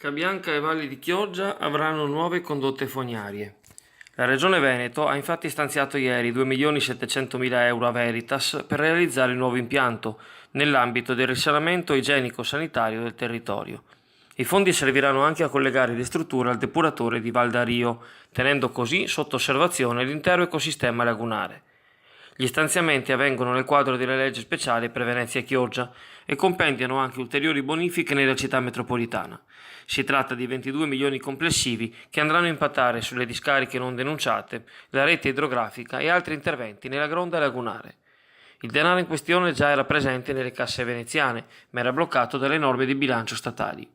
Cabianca e Valli di Chioggia avranno nuove condotte fognarie. La Regione Veneto ha infatti stanziato ieri 2.700.000 euro a Veritas per realizzare il nuovo impianto nell'ambito del risanamento igienico-sanitario del territorio. I fondi serviranno anche a collegare le strutture al depuratore di Val d'Ario, tenendo così sotto osservazione l'intero ecosistema lagunare. Gli stanziamenti avvengono nel quadro della legge speciale per Venezia e Chioggia e compendiano anche ulteriori bonifiche nella città metropolitana. Si tratta di 22 milioni complessivi che andranno a impattare sulle discariche non denunciate, la rete idrografica e altri interventi nella gronda lagunare. Il denaro in questione già era presente nelle casse veneziane, ma era bloccato dalle norme di bilancio statali.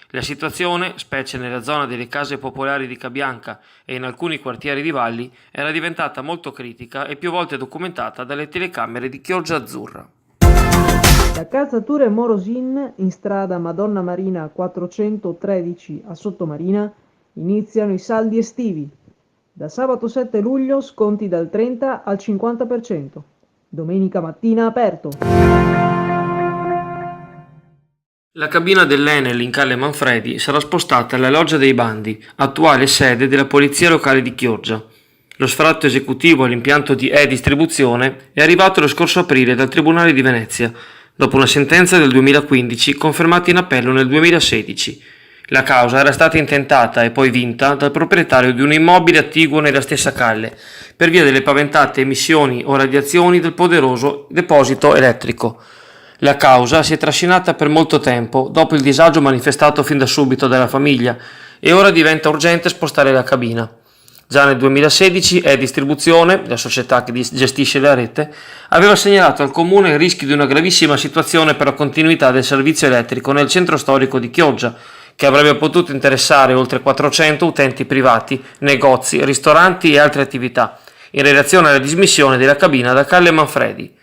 La situazione, specie nella zona delle case popolari di Cabianca e in alcuni quartieri di Valli, era diventata molto critica e più volte documentata dalle telecamere di Chioggia Azzurra. Da casa Ture Morosin, in strada Madonna Marina 413 a Sottomarina, iniziano i saldi estivi. Da sabato 7 luglio sconti dal 30 al 50%. Domenica mattina aperto. La cabina dell'Enel in Calle Manfredi sarà spostata alla Loggia dei Bandi, attuale sede della Polizia Locale di Chioggia. Lo sfratto esecutivo all'impianto di e-distribuzione è arrivato lo scorso aprile dal Tribunale di Venezia, dopo una sentenza del 2015 confermata in appello nel 2016. La causa era stata intentata e poi vinta dal proprietario di un immobile attiguo nella stessa calle, per via delle paventate emissioni o radiazioni del poderoso deposito elettrico. La causa si è trascinata per molto tempo, dopo il disagio manifestato fin da subito dalla famiglia, e ora diventa urgente spostare la cabina. Già nel 2016 e-Distribuzione, la società che gestisce la rete, aveva segnalato al comune il rischio di una gravissima situazione per la continuità del servizio elettrico nel centro storico di Chioggia, che avrebbe potuto interessare oltre 400 utenti privati, negozi, ristoranti e altre attività, in relazione alla dismissione della cabina da Calle Manfredi.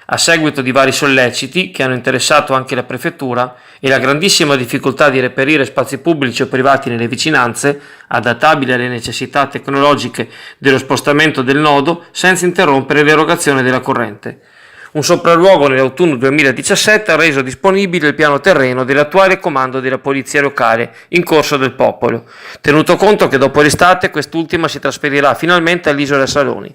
A seguito di vari solleciti, che hanno interessato anche la prefettura, e la grandissima difficoltà di reperire spazi pubblici o privati nelle vicinanze, adattabili alle necessità tecnologiche dello spostamento del nodo senza interrompere l'erogazione della corrente. Un sopralluogo nell'autunno 2017 ha reso disponibile il piano terreno dell'attuale comando della Polizia Locale in Corso del Popolo, tenuto conto che dopo l'estate quest'ultima si trasferirà finalmente all'Isola Saloni.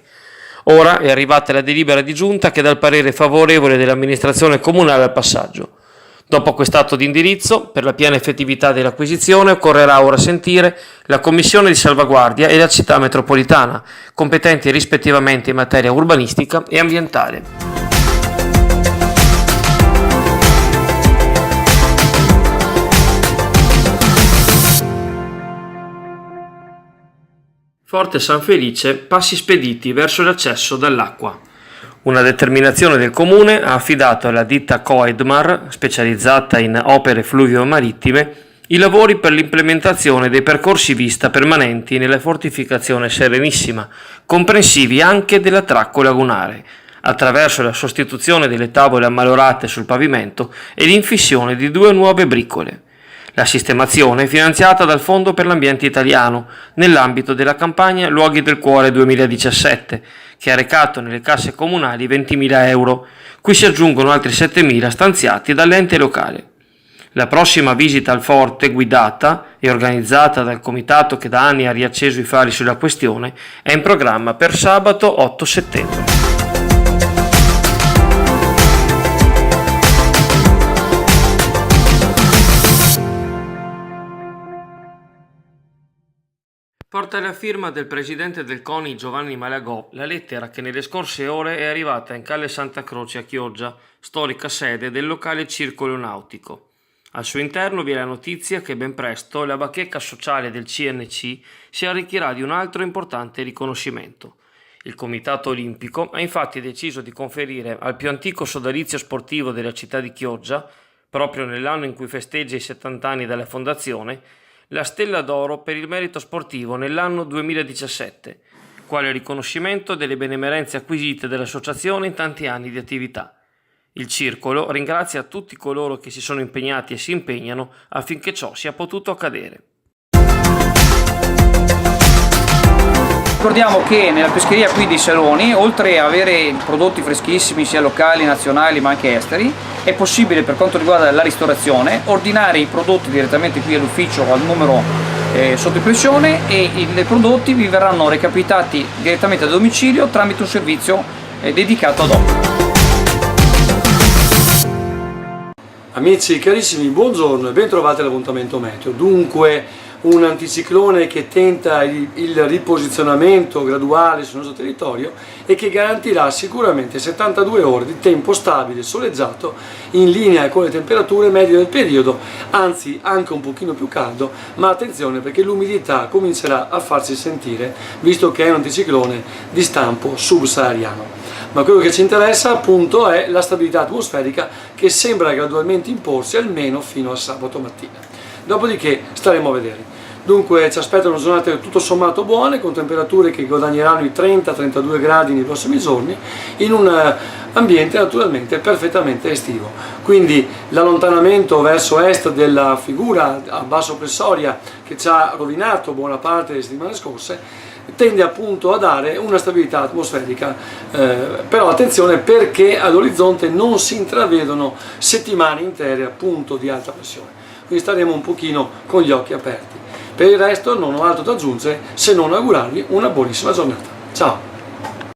Ora è arrivata la delibera di giunta che dà il parere favorevole dell'amministrazione comunale al passaggio. Dopo quest'atto di indirizzo, per la piena effettività dell'acquisizione occorrerà ora sentire la Commissione di salvaguardia e la Città metropolitana, competenti rispettivamente in materia urbanistica e ambientale. Forte San Felice, passi spediti verso l'accesso dall'acqua. Una determinazione del comune ha affidato alla ditta Coedmar, specializzata in opere fluvio-marittime, i lavori per l'implementazione dei percorsi vista permanenti nella fortificazione Serenissima, comprensivi anche dell'attracco lagunare, attraverso la sostituzione delle tavole ammalorate sul pavimento e l'infissione di 2 nuove bricole. La sistemazione è finanziata dal Fondo per l'Ambiente Italiano nell'ambito della campagna Luoghi del Cuore 2017, che ha recato nelle casse comunali 20.000 euro, cui si aggiungono altri 7.000 stanziati dall'ente locale. La prossima visita al forte, guidata e organizzata dal comitato che da anni ha riacceso i fari sulla questione, è in programma per sabato 8 settembre. Porta la firma del presidente del CONI Giovanni Malagò la lettera che nelle scorse ore è arrivata in Calle Santa Croce a Chioggia, storica sede del locale Circolo Nautico. Al suo interno vi è la notizia che ben presto la bacheca sociale del CNC si arricchirà di un altro importante riconoscimento. Il Comitato Olimpico ha infatti deciso di conferire al più antico sodalizio sportivo della città di Chioggia, proprio nell'anno in cui festeggia i 70 anni dalla fondazione, la Stella d'Oro per il merito sportivo nell'anno 2017, quale riconoscimento delle benemerenze acquisite dall'associazione in tanti anni di attività. Il Circolo ringrazia tutti coloro che si sono impegnati e si impegnano affinché ciò sia potuto accadere. ricordiamo che nella pescheria qui di Seloni, oltre ad avere prodotti freschissimi sia locali, nazionali ma anche esteri, è possibile, per quanto riguarda la ristorazione, ordinare i prodotti direttamente qui all'ufficio al numero sotto impressione, e i prodotti vi verranno recapitati direttamente a domicilio tramite un servizio dedicato ad hoc. Amici carissimi, buongiorno e ben trovati all'appuntamento meteo. Dunque, un anticiclone che tenta il riposizionamento graduale sul nostro territorio e che garantirà sicuramente 72 ore di tempo stabile, soleggiato, in linea con le temperature medie del periodo, anzi anche un pochino più caldo, ma attenzione perché l'umidità comincerà a farsi sentire, visto che è un anticiclone di stampo subsahariano. Ma quello che ci interessa appunto è la stabilità atmosferica, che sembra gradualmente imporsi almeno fino a sabato mattina. Dopodiché staremo a vedere. Dunque ci aspettano giornate tutto sommato buone, con temperature che guadagneranno i 30-32 gradi nei prossimi giorni, in un ambiente naturalmente perfettamente estivo. Quindi l'allontanamento verso est della figura a basso pressoria, che ci ha rovinato buona parte delle settimane scorse, tende appunto a dare una stabilità atmosferica, però attenzione perché all'orizzonte non si intravedono settimane intere appunto di alta pressione, quindi staremo un pochino con gli occhi aperti. Per il resto non ho altro da aggiungere se non augurarvi una buonissima giornata. Ciao!